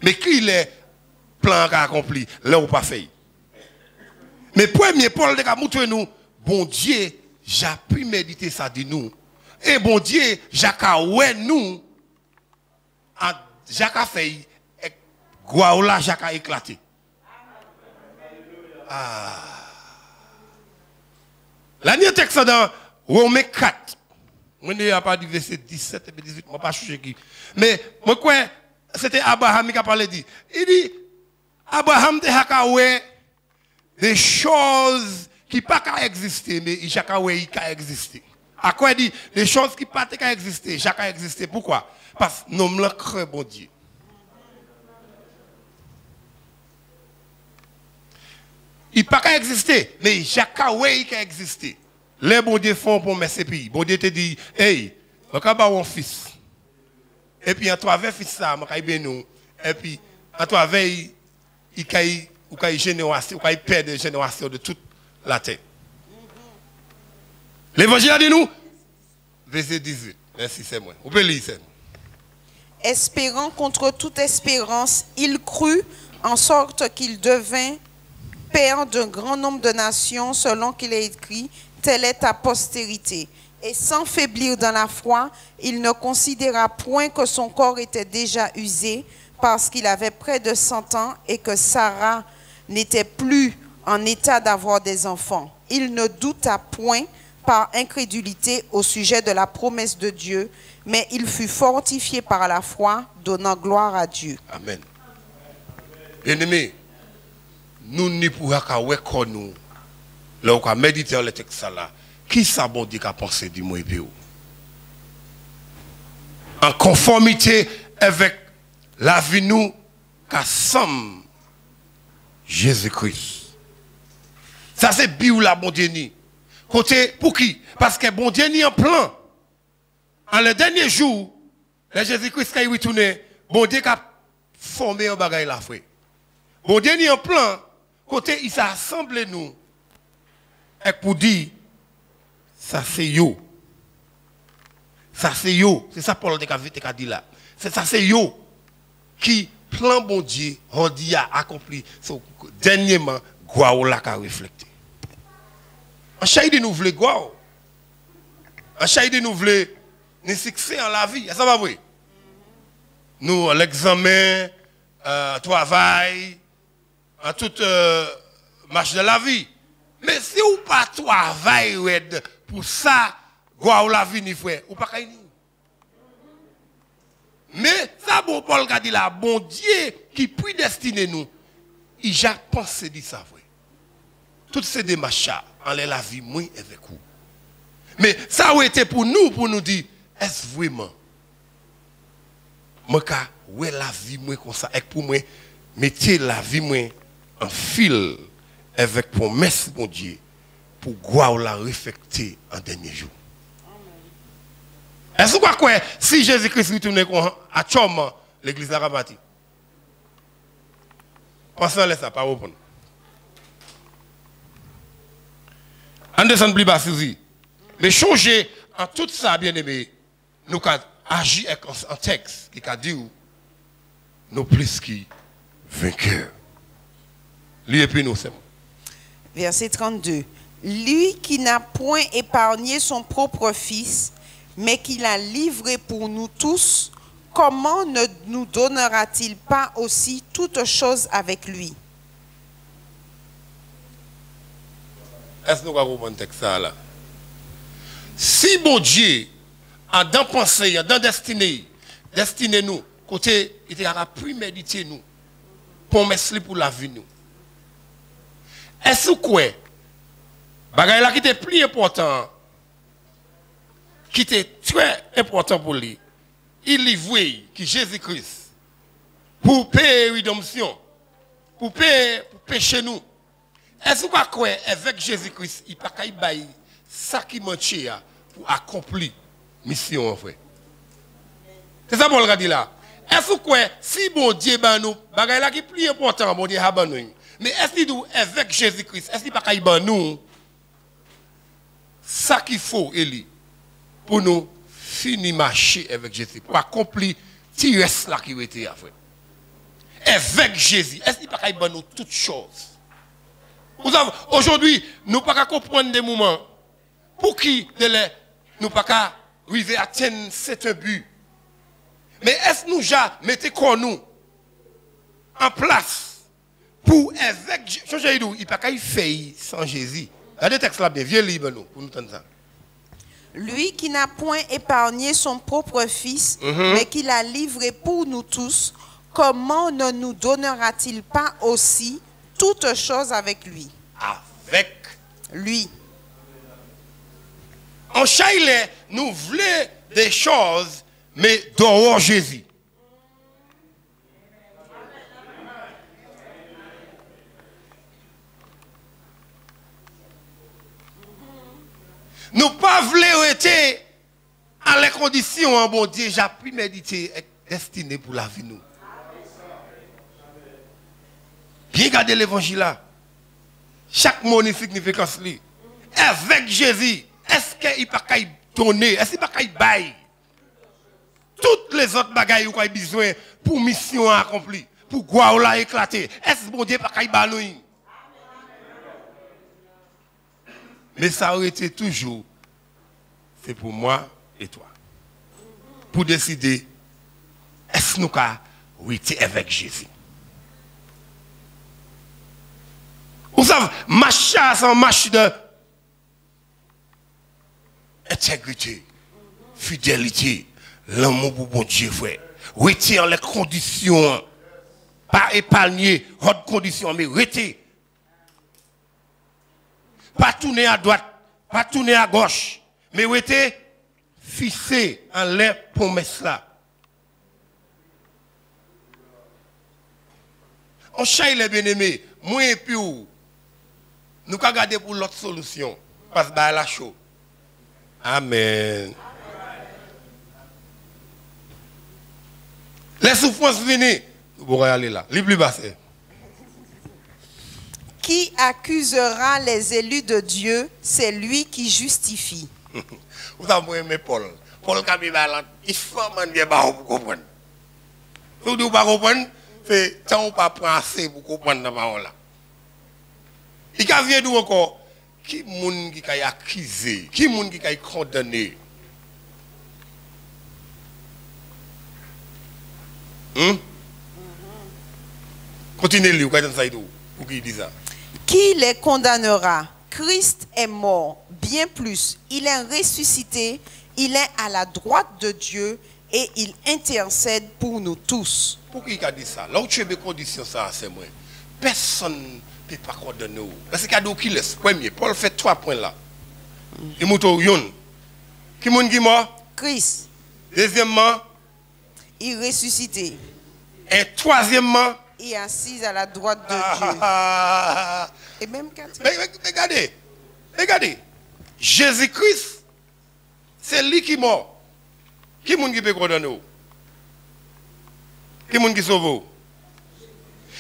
Mais qui est plan qu'a accompli là ou pas fait. Mais premier Paul de montre nous bon Dieu j'ai pu méditer ça de nous. Et bon Dieu, j'ai ouais nous, j'ai fait Gwaoula jaka éclaté. Ah. L'année texte dans Romains 4. Je n'ai pas dit verset 17 et 18, je ne pas chercher qui. Mais moi quoi c'était Abraham qui a parlé dit. Il dit Abraham te des choses qui pas qu'à exister mais il a existé. À quoi il dit des choses qui pas qu'à exister, chacun existé. Pourquoi? Parce que nous me crée bon Dieu. Il pas qu'à exister mais chacun qui a existé. Les bon Dieu font pour mes pays. Bon Dieu te dit hey, on va avoir un fils. Et puis, en travers fils ça, je vais nous. Et puis, en travers, il y a une génération, il y a perdre de génération de toute la terre. L'évangile a dit nous, verset 18. Merci, c'est moi. Vous pouvez lire ça. Espérant contre toute espérance, il crut en sorte qu'il devint père d'un grand nombre de nations, selon qu'il est écrit, telle est ta postérité. Et sans faiblir dans la foi, il ne considéra point que son corps était déjà usé parce qu'il avait près de 100 ans et que Sarah n'était plus en état d'avoir des enfants. Il ne douta point par incrédulité au sujet de la promesse de Dieu, mais il fut fortifié par la foi, donnant gloire à Dieu. Amen. Bien-aimés, nous n'y pourrons qu'à reconnaître nous, là où on méditer le texte là. Qui ça bon Dieu a pensé du mot épée? En conformité avec la vie nous qu'a somme Jésus-Christ. Ça c'est biou la bon Dieu ni. Côté pour qui? Parce que bon Dieu ni en plan. En le dernier jour, le Jésus-Christ qui est retourné, bon Dieu a formé un bagage la foi. Bon Dieu ni en plan, côté il s'est assemblé nous. Et pour dire ça c'est yo. Ça c'est yo. C'est ça Paul a dit là. C'est ça c'est yo qui plan bon Dieu rendu a accompli dernièrement Gwaou la ka reflété. En chaïde nous voulons Gwaou. En chaïde nous voulons nous succès en la vie. Ça va vrai. Nous l'examen, travail, en toute marche de la vie. Mais si vous pas travailler pour ça, Gwaou la vie ni frère, ou pas kay ni. Mais ça bon Paul a dit là, bon Dieu qui prédestine nous, il a pensé dit ça vrai. Toutes ces démarches en la vie moi avec vous. Mais ça a été pour nous dire est-ce vraiment moi ka ouais la vie moi comme ça et pour moi mettez la vie moi en fil avec promesse mon Dieu pour Gwaou la respecter en dernier jour. Est-ce que quoi si Jésus-Christ retourne à Tchom, l'église n'a pas bâti? Pensez à ça, pas répondre. En descendant plus bas, mais changer en tout ça, bien aimé, nous avons agi avec un texte qui a dit nous plus qui vainqueurs. Lui et puis nous, c'est bon. Verset 32. Lui qui n'a point épargné son propre fils, mais qui l'a livré pour nous tous, comment ne nous donnera-t-il pas aussi toutes choses avec lui? Est-ce que nous avons compris le texte là? Si bon Dieu, en dans pensée, en dans destinée nous, côté, il a prémédité nous, promesse pour la vie nous. Est-ce que quoi? Bagay là qui était plus important, qui était très important pour lui, il livrait qui Jésus-Christ pour payer rédemption, pour payer pour pécher nous. Est-ce que quoi avec Jésus-Christ, il pas qu'à bailler ça qui manque pour accomplir mission en fait. C'est ça Paul a dit là. Est-ce que quoi si bon Dieu ba nous, bagay là qui plus important bon Dieu a ba nous. Mais est-ce qu'il dit avec Jésus-Christ, est-ce qu'il pas qu'à ba nous ça qu'il faut Eli pour nous finir marcher avec Jésus pour accomplir tout reste là qui était à faire. Avec Jésus, est-ce qu'il pas qu'à ba nous toutes choses. Aujourd'hui, nous ne pouvons pas comprendre des moments pour qui nous ne pouvons pas arriver à atteindre cet but. Mais est-ce que nous mettons comme nous en place pour évêque. Il n'y a pas qu'à faire sans Jésus. Regardez le texte là bien, vieux libre nous, pour nous entendre ça. Lui qui n'a point épargné son propre fils, mais qui l'a livré pour nous tous, comment ne nous donnera-t-il pas aussi toutes choses avec lui? Avec lui. En Chaïlé, nous voulons des choses, mais dehors Jésus. Nous pas voulons être à les conditions en bon Dieu, j'ai pu méditer destiné pour la vie nous. Bien garder l'évangile là. Chaque mot a une significance. Avec Jésus, est-ce qu'il n'y a pas qu'à donner, est-ce qu'il n'y a pas qu'à bailler toutes les autres bagailles qu'on a besoin pour mission accomplie, pour quoi éclater, est-ce que bon Dieu n'a pas qu'à bailler? Mais ça aurait été toujours, c'est pour moi et toi. Pour décider, est-ce que nous avons été avec Jésus? Vous savez, marcher c'est un marche de intégrité, fidélité, l'amour pour bon Dieu, frère. Retirer les conditions, pas épargner votre condition, mais retirer. Pas tourner à droite, pas tourner à gauche, mais retirer fixé en les promesses là. On chaille les bien-aimés, moi et puis où? Nous allons garder pour l'autre solution. Parce que la chaud. Amen. Les souffrances viennent. Nous pourrons aller là. Les plus bas. Qui accusera les élus de Dieu? C'est lui qui justifie. Vous avez aimé Paul. Paul Kabibalan, il faut bien pour comprendre. Si vous ne comprenez pas, c'est ça on pas prendre assez pour comprendre la parole là. Il y a d'où encore qui moun qui a accusé, qui moun qui a condamné. Continuez le pour qui dit ça. Qui les condamnera? Christ est mort, bien plus. Il est ressuscité, il est à la droite de Dieu et il intercède pour nous tous. Pour qui a dit ça? Là où tu as des conditions, ça, c'est moi. Personne ne peut pas condamner. Parce qu'il y a deux qui laissent. Premier, Paul fait 3 points là. Il m'a dit, qui est mort? Christ. Deuxièmement, il est ressuscité. Et troisièmement, il est assis à la droite de Dieu. Et même regardez, regardez. Jésus-Christ, c'est lui qui est mort. Qui est-ce qui peut condamner? Qui est-ce qui sauve?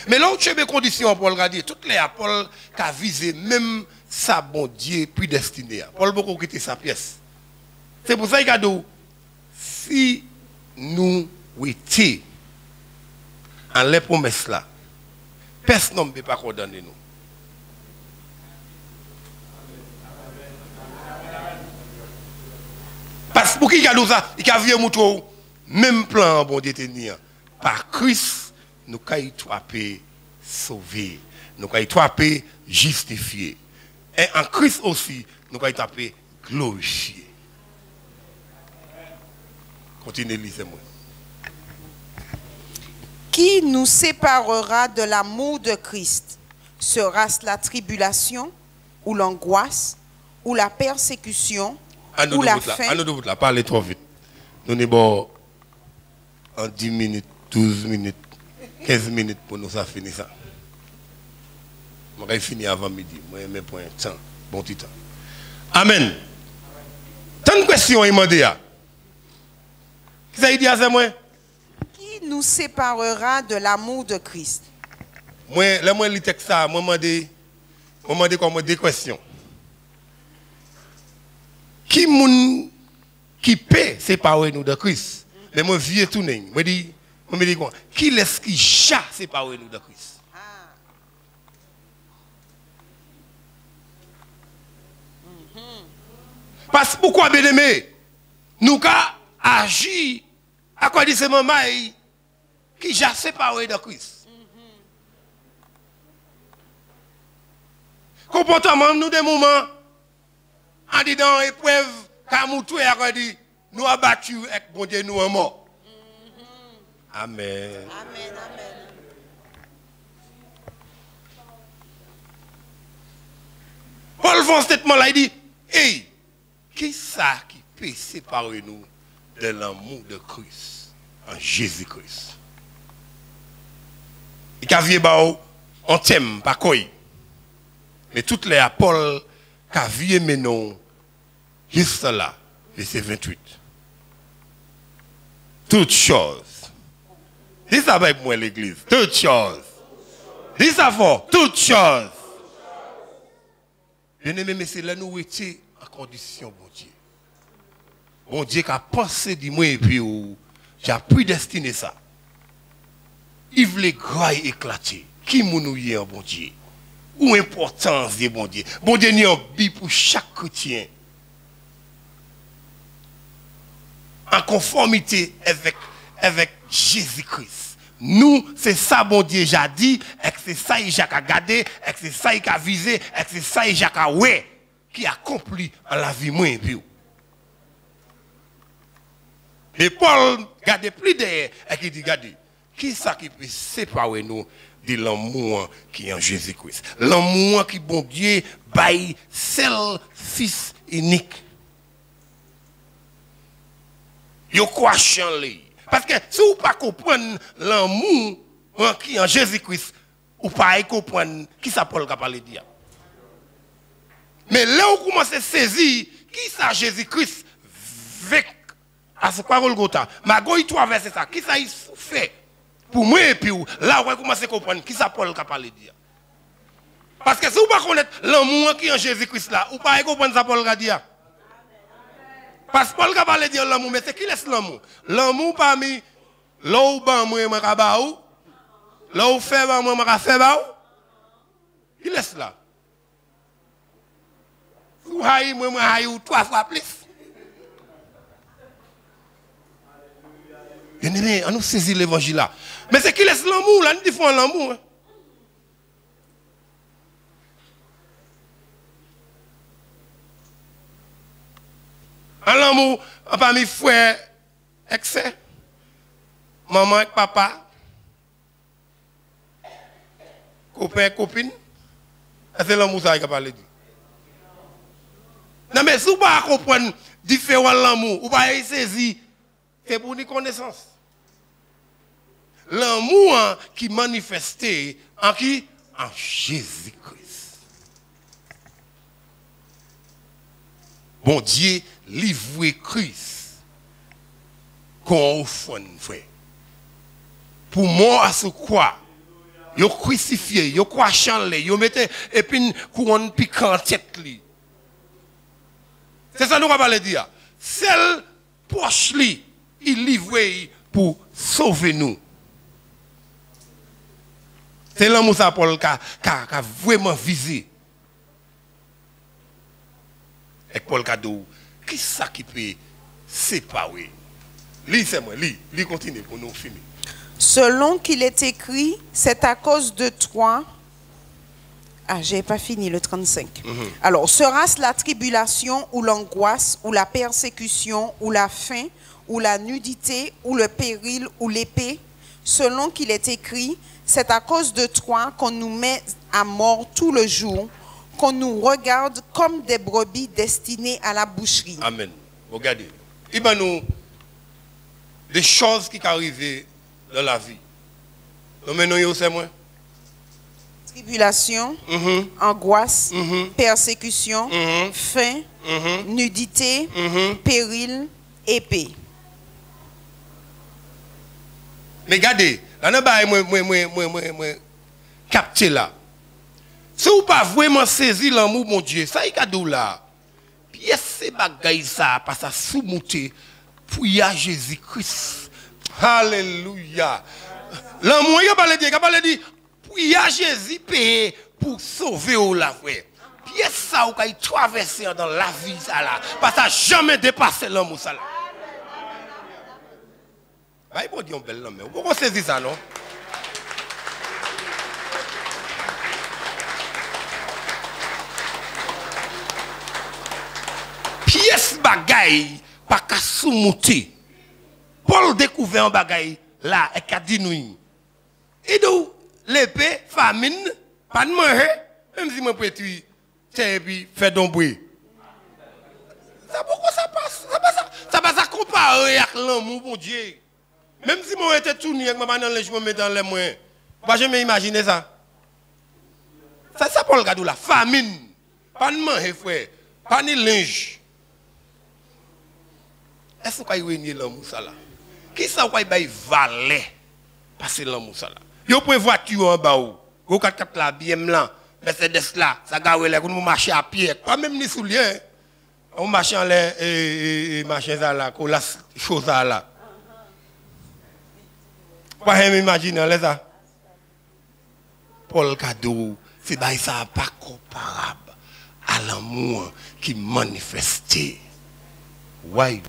Mais là où tu as des conditions, Paul a dit, toutes les Paul qui a visé même sa bon Dieu prédestiné. Paul beaucoup quitté sa pièce. C'est pour ça qu'il a dit, si nous étions en les promesses là, personne ne peut pas condamner nous. Parce que pour qui a dit ça, il a vu un même plan bon Dieu tenir. Par Christ, nous avons été sauvés. Nous avons été justifiés. Et en Christ aussi, nous avons été glorifiés. Continuez, lisez-moi. Qui nous séparera de l'amour de Christ? Sera-ce la tribulation, ou l'angoisse, ou la persécution, ou la faim? À nous de là, parlez trop vite. Nous sommes bon en 10 minutes, 12 minutes, 15 minutes pour nous ça finir ça. Je vais finir avant midi. Moi, je vais pour un temps, bon petit temps. Amen. Tant de questions, il m'a dit. Qu'est-ce qu'il dit à ça, moi? Qui nous séparera de l'amour de Christ? Moi, là, moi, je lis le texte, moi, je demande comme des questions. Qui peut séparer nous de Christ? Mais moi, je viens tourner. Je me dis quoi? Qui laisse qui ja séparer nous de Christ? Parce que pourquoi, bien aimé, nous avons agi à quoi dit ce moment qui ja séparé de Christ? Comportement nous des moments, en disant épreuve, quand nous dit, nous abattus avec bon Dieu, nous sommes morts. Amen. Amen, amen. Paul fait un statement là, il dit, hey, qui ça qui peut séparer nous de l'amour de Christ en Jésus-Christ? Il a vu un thème, pas quoi. Mais toutes les Paul qui a vu mais non, juste là, verset 28. Toutes choses. Dis ça avec moi l'église. Toutes choses. Dis ça fort. Toutes choses. Bien aimé, mais c'est là nous étions en condition, bon Dieu. Bon Dieu qui a pensé de moi et puis j'ai prédestiné ça. Il voulait graille éclater. Qui nous y est, bon Dieu? Ou importance de bon Dieu? Bon Dieu n'y a un pour chaque chrétien. En conformité avec Jésus-Christ. Nous, c'est ça, bon Dieu, j'ai dit, et c'est ça, il a gardé, et c'est ça, il a visé, et c'est ça, il a ouais, qui accomplit en la vie, moi et puis. Et Paul, regardez plus derrière, et qui dit, regardez, qui est ça qui peut séparer nous de l'amour qui est en Jésus-Christ? L'amour qui, bon Dieu, baille seul fils unique. Yo quoi chanler? Parce que si vous ne comprenez pas l'amour qui est en Jésus-Christ, vous ne pouvez pas comprendre qui ça Paul a parlé de dire. Mais là, vous commencez à saisir qui ça Jésus-Christ avec à ce parole Gotha. Ma goy traverse ça. Qui ça il fait pour moi et puis là, vous commencez à comprendre qui ça Paul a parlé de dire. Parce que si vous ne connaissez pas l'amour qui est en Jésus-Christ là, vous ne pouvez pas comprendre ça Paul a dit. Parce que Paul a parlé de l'amour, mais c'est qui laisse l'amour? L'amour parmi là où ban moi je rabaou, là où fait ban moi je fait baou. Il laisse là. Vous haï moi haï ou 3 fois plus. Bien aimé, on nous saisit l'évangile là. Mais c'est qui laisse l'amour là, nous disons l'amour. Hein? En l'amour, parmi frères, excès, maman et papa, copain et copine, c'est l'amour ça qui a parlé. Non mais si vous ne comprenez pas différent l'amour, vous ne pouvez pas saisir, c'est pour une connaissance. L'amour qui manifesté en qui? En Jésus-Christ. Bon Dieu, livre Christ qu'on offre, frère. Pour moi, à ce quoi? Yo crucifié, yo quoi chanlé, yo mettez et puis couronne piquant en tête li. C'est ça nous va parler dire. Celle poche li, il livre pour sauver nous. C'est l'amour ça Paul qui a vraiment visé. Et Paul Cadeau, qui est ça qui peut séparer? Lis, c'est moi, lis continue pour nous finir. Selon qu'il est écrit, c'est à cause de toi. Ah, j'ai pas fini le 35. Alors, sera-ce la tribulation ou l'angoisse ou la persécution ou la faim ou la nudité ou le péril ou l'épée? Selon qu'il est écrit, c'est à cause de toi qu'on nous met à mort tout le jour, qu'on nous regarde comme des brebis destinées à la boucherie. Amen. Regardez. Il y a des choses qui arrivent dans la vie. Nous menons c'est moi. Tribulation, angoisse, persécution, faim, nudité, péril, épée. Mais regardez, là, moi, capté là. Si vous pas vraiment saisi l'amour, mon Dieu, ça y est cadeau là. Pièce ces bagailles ça, parce que ça sous-monté pour y a Jésus-Christ. Alléluia. L'amour, il a parlé de pour y a Jésus payé pour sauver ou la frère. Pièce ça ou qu'il traverser dans la vie ça là, parce que ça jamais dépassé l'amour ça là. Ah, il faut dire un bel homme, vous pouvez saisir ça non? pièce bagaille, pas qu'à soumouter. Paul découvert un bagaille là, et qu'a dit nous. Et donc, l'épée, famine, pas de manger, même si moi peux tuer, et puis faire d'un bruit. Ça pourquoi ça passe? Ça passe à comparer avec l'amour, mon Dieu. Même si moi j'étais tourné avec ma banane, je me mets dans les moyens. Pas jamais imaginer ça. Ça Paul Gadou la famine. Pas de manger, frère. Pas de linge. Est-ce que vous avez l'amour ça là? Qui ça vous avez valet? Passer l'amour ça là. Vous pouvez voiture en bas. Vous avez la BM là. Mercedes là. Ça gagne là. Vous marchez à pied. Pas même ni souliers. On marche en l'air et machin ça là. Qu'on la chose là. Pas même imaginer ça. Paul Gadou. C'est ça pas comparable à l'amour qui manifestait. Ouais.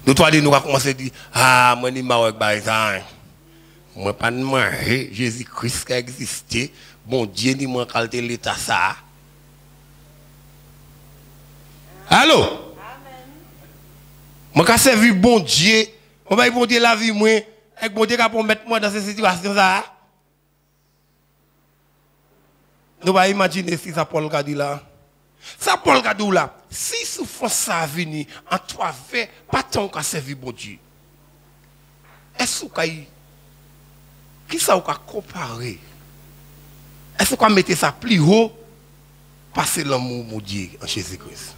Nous trois nous avons commencé à dire, ah, moi, je ne sais pas ça. Moi, pas de manger, Jésus-Christ qui a existé. Bon Dieu, ni moi, qualité l'état ça. Allô? Amen. Moi, quand j'ai vu bon Dieu, on va bon Dieu la vie, moi, et bon Dieu, pour mettre moi dans cette situation ça. Nous allons imaginer si ça Paul Gadou là. Ça Paul Gadou là. Si souffrance ça a venu en toi fait, pas tant qu'à servir bon Dieu. Est-ce que qui ça va comparer? Est-ce qu'on mettre ça plus haut? Passer l'amour mon Dieu en Jésus-Christ.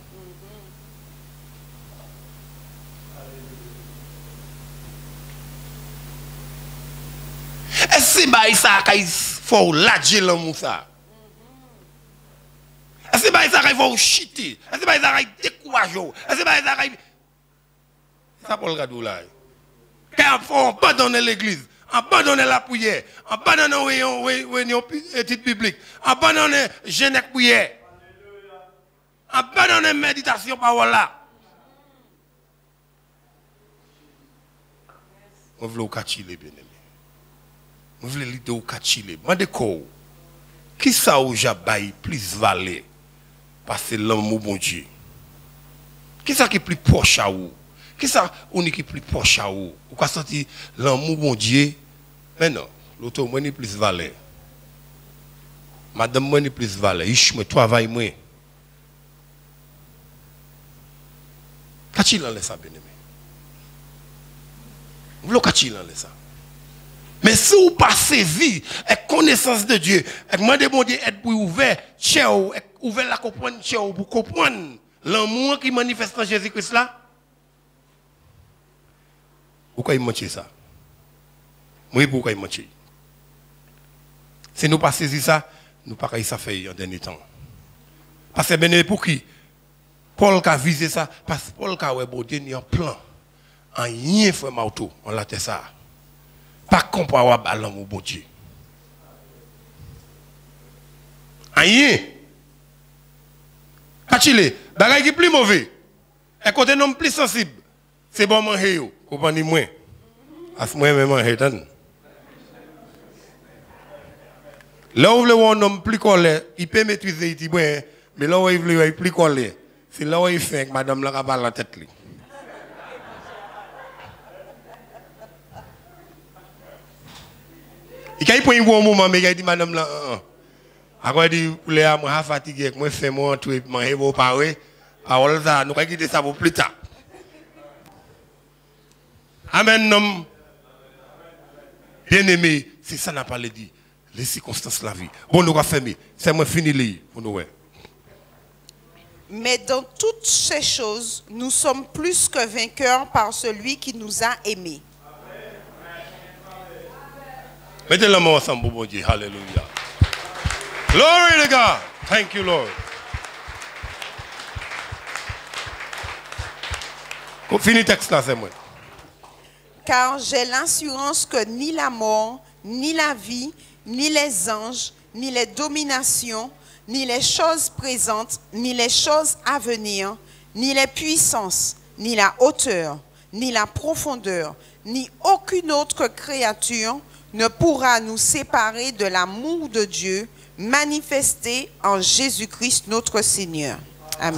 Est-ce que ça faut lâcher l'amour ça? Est-ce que ça va chiter? Est-ce que ça va décourager? Est-ce que ça va... Ça Paul Gadou là. Quand il faut abandonner l'église, abandonner la prière, abandonner la petite biblique, abandonner jeûne prière, abandonner méditation parole là. Je veux au Kachile, bien aimé. Je veux l'idée au Kachile. Je veux qui ça ou j'abaye plus valé? Parce que l'amour bon Dieu. Qui ça qui est plus proche à vous? Qui ça qui est plus proche à vous? Ou quoi sorti l'amour bon Dieu? Mais non, l'autre moi n'est plus valé. Madame moi n'est plus valé. Ich me travaille moi. Qu'est-ce qu'il en laisse ça bien aimé? Vous voulez qu'est-ce qu'il en laisse ça? Mais si vous pas saisi et connaissance de Dieu, et demandez bon Dieu être pour ouvert, ouvert la comprendre pour comprendre l'amour qui manifeste en Jésus-Christ là. Pourquoi il mentit ça? Oui, pourquoi il mentit? Si nous pas saisi ça, nous pas ça fait en dernier temps. Parce que bien pour qui? Paul a visé ça parce que Paul a bon Dieu ni un plan. En rien fait auto, on l'a fait ça. Pas comparable à l'amour bon Dieu. Rien. Kachile, bagay qui plus mauvais. Et côté non plus sensible. C'est bon manger yo, comprenez moi. As moi même manger tan. Là où le un homme plus colère, il peut maîtriser il bien, mais là où il veut plus colère. C'est là où il fait que madame la parle la tête li. Il a pris un bon moment, mais il a dit, madame, là, après, il dit, pour les âmes, je suis fatigué, moi, je fais mon truc, je vais vous parler. Alors, ça, nous allons quitter ça pour plus tard. Amen, non. Bien aimé, c'est ça n'a pas le dit. Les circonstances de la vie. Bon, nous allons fermer. C'est moi fini, pour nous. Mais dans toutes ces choses, nous sommes plus que vainqueurs par celui qui nous a aimés. Mettez la main ensemble, bon Dieu. Alléluia. Glory to God. Thank you, Lord. Fini texte là, c'est moi. Car j'ai l'assurance que ni la mort, ni la vie, ni les anges, ni les dominations, ni les choses présentes, ni les choses à venir, ni les puissances, ni la hauteur, ni la profondeur, ni aucune autre créature ne pourra nous séparer de l'amour de Dieu manifesté en Jésus-Christ notre Seigneur. Amen.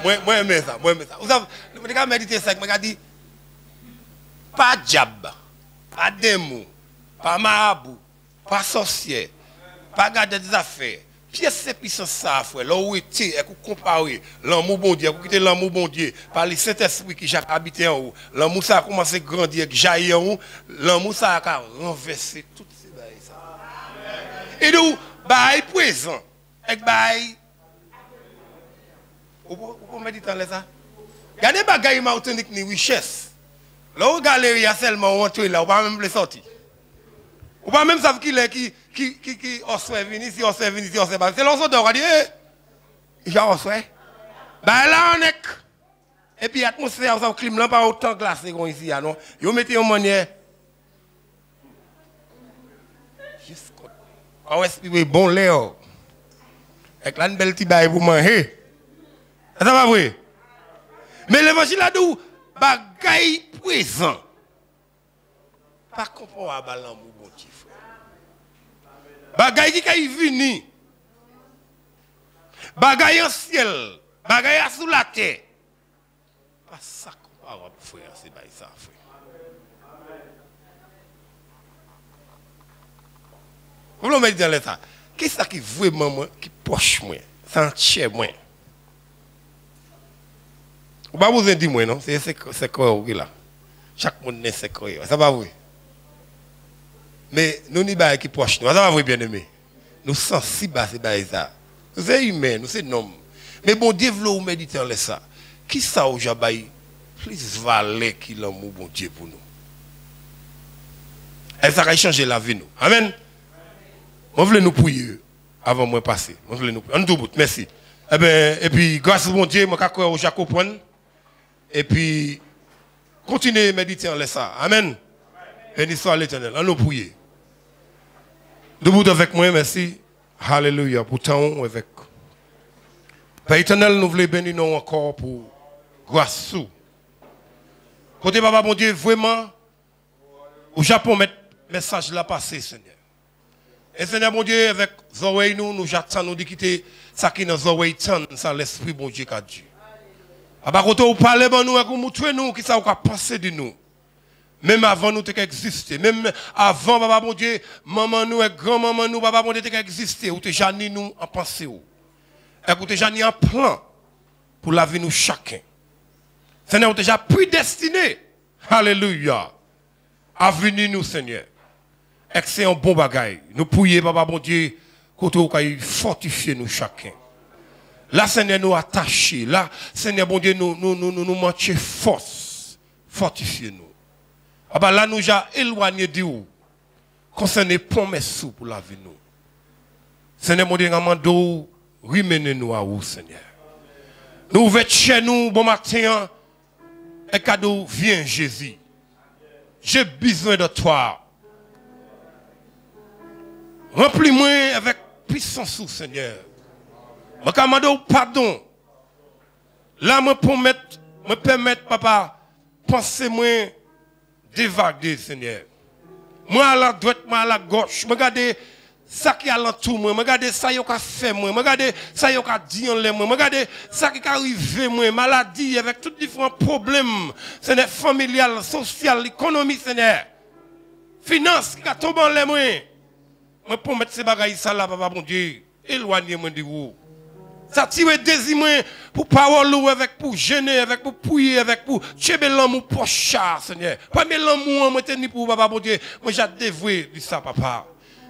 Moi, j'aime ça. Vous savez, je vais méditer ça, je me dis, pas diable, pas démon, pas marabout, pas sorcier, pas garder des affaires. Pièce c'est puissance ça, frère. Là où était, et comparer l'amour bon Dieu, quitter l'amour bon Dieu, par le Saint-Esprit qui a habité en haut. L'amour ça a commencé à grandir, jaillir en haut. L'amour ça a renversé toutes ces choses. Et nous, bail présent, et bail. Vous pouvez méditer ça? Regardez les bagailles martiniques ni richesse. Là où galerie a seulement rentré là, on va même les sortir. On va même savoir qui on soit venu ici, on soit venu ici, on soit pas. C'est l'ensemble on va dire, j'en soit. Ben là on est. Et puis l'atmosphère, ça climat là pas autant glacé qu'on ici, non? Vous mettez en manière. On respire bon l'air. Avec là une belle petite baille pour manger. Ça va vrai? Mais l'évangile a dit, bagaille présent. Pas comparable à l'amour bon petit frère. Bagaille qui est venu. Bagaille en ciel. Bagaille sous la terre. Pas ça comparable frère, c'est pas ça frère. Vous me dites dans l'état. Qu'est-ce qui est vraiment qui poche moi, sentier moi? Vous ne vous dire moi non, c'est quoi là. Chaque monde n'est c'est quoi. Ça va vrai. Mais nous n'y pas qui proche nous. Ça va vrai bien aimé. Nous sensibles à ça. Nous sommes humains, nous sommes hommes. Mais bon Dieu veut méditer en ça. Qui ça au Jabaï plus valait qu'il l'amour bon Dieu pour nous. Et ça va changer la vie nous. Amen. Je voulais nous prier avant moi passer. Je voulais nous prier. En tout bout, merci. Et puis grâce à mon Dieu, je vais croire au Jacob. Et puis, continuez à méditer en ça. Amen. Béni soit l'Éternel. On nous prie. Debout avec moi, merci. Alléluia. Pour temps avec. Père éternel, nous voulons bénir nous encore pour grâce. Côté Papa, mon Dieu, vraiment, au Japon, mettre message là passé, Seigneur. Et Seigneur, mon Dieu, avec Zoé, nous j'attends nous de quitter ça qui nous Zoé, sans l'esprit, bon Dieu, qu'a Dieu. À côté où parler de nous, et vous montrez nous qui ça va penser de nous. Même avant nous exister, même avant papa mon Dieu, maman nous et grand-maman nous, papa mon Dieu exister, ou déjà ni nous en pensée ou. Et vous déjà ni un plan pour la vie nous chacun. Seigneur, vous déjà prédestiné. Alléluia. À venir nous Seigneur. Et c'est un bon bagaille. Nous prions papa mon Dieu, côté où fortifier nous chacun. Là, Seigneur, nous attachés. Là, Seigneur, bon Dieu, nous manquons force. Fortifiez-nous. Ah bah là, nous avons éloigné de vous. Concernez promesses pour la vie. Nous. Seigneur, mon Dieu, nous remenez-nous à vous, Seigneur. Nous ouvrons chez nous, bon matin, et cadeau, viens, Jésus. J'ai besoin de toi. Remplis-moi avec puissance, Seigneur. Je demande pardon. Là, me permettre, papa, penser-moi dévaguer, Seigneur. Moi à la droite, moi à la gauche. Je regarde ça qui est à l'entour, moi. Je regarde ça qui a fait, moi. Je regarde ça qui a dit en l'air, moi. Je regarde ça qui est arrivé, moi. Maladie, avec tous différents problèmes. Seigneur, familial, social, économique, Seigneur. Finance qui a tombé en l'air, moi. Je peux mettre ces bagailles là, papa, mon Dieu. Éloignez-moi de vous. Ça tire désir pour parole avec pour gêner avec pour prier avec pour tuer l'amour pour chat Seigneur. Pas mais l'amour moi tenir pour papa mon Dieu. Moi j'ai dévoué de ça papa.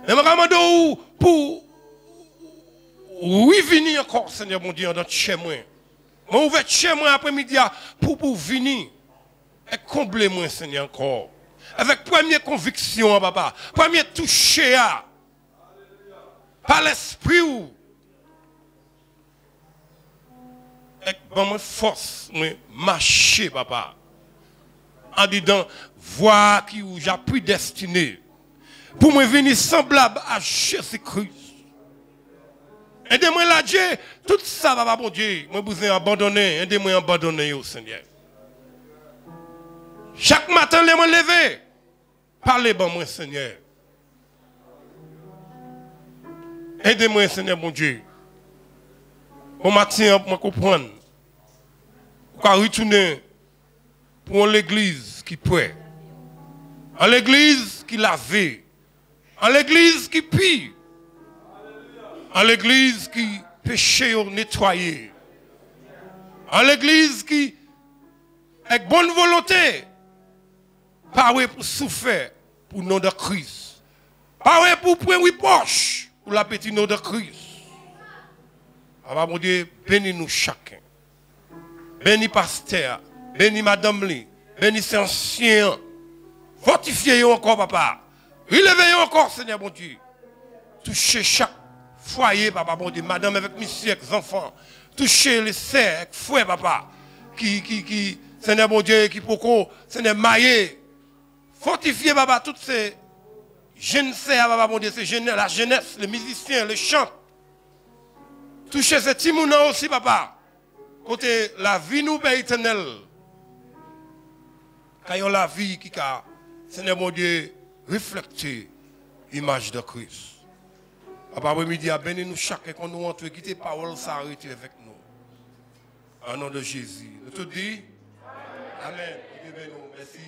Mais me demande pour oui venir encore Seigneur mon Dieu dans chez moi. Moi ouvert chez moi après-midi pour venir et combler moi Seigneur encore. Avec première conviction papa, premier toucher par l'esprit ou avec bonne force, marcher, papa. En disant, voir qui j'ai prédestiné. Pour me venir semblable à Jésus-Christ. Aidez-moi là, Dieu. Tout ça, papa, mon Dieu. Moi, vous abandonner. Aidez-moi à abandonner, au Seigneur. Chaque matin, les me lever. Parlez, bon, moi, Seigneur. Aidez-moi, Seigneur, mon Dieu. Au matin, pour comprendre. Pour retourner pour l'église qui prie. En l'église qui lave. En l'église qui prie. En l'église qui péché nettoyé. En l'église qui, avec bonne volonté, parle pour souffrir pour le nom de Christ. Parle pour prendre poche pour la petite nom de Christ. Alors, mon Dieu, bénis-nous chacun. Bénis pasteur, bénis madame Lee, bénis ces anciens. Fortifiez-vous encore, papa. Relevez-vous encore, Seigneur, mon Dieu. Touchez chaque foyer, papa, mon Dieu. Madame avec monsieur, avec les enfants. Touchez les sœurs, avec frères, papa. Qui, Seigneur, mon Dieu, qui pourquoi, Seigneur, maillé. Fortifiez, papa, toutes ces jeunes sœurs, papa, mon Dieu, ces jeunes, la jeunesse, les musiciens, les chants. Touchez ces timounans aussi, papa. Côté la vie nous paye éternelle. Quand la vie qui a, Seigneur mon Dieu, reflété l'image de Christ. Après-midi, bénis-nous chacun quand nous entrons, quitter parole s'arrêter avec nous. En nom de Jésus. Nous te dis, Amen. Merci.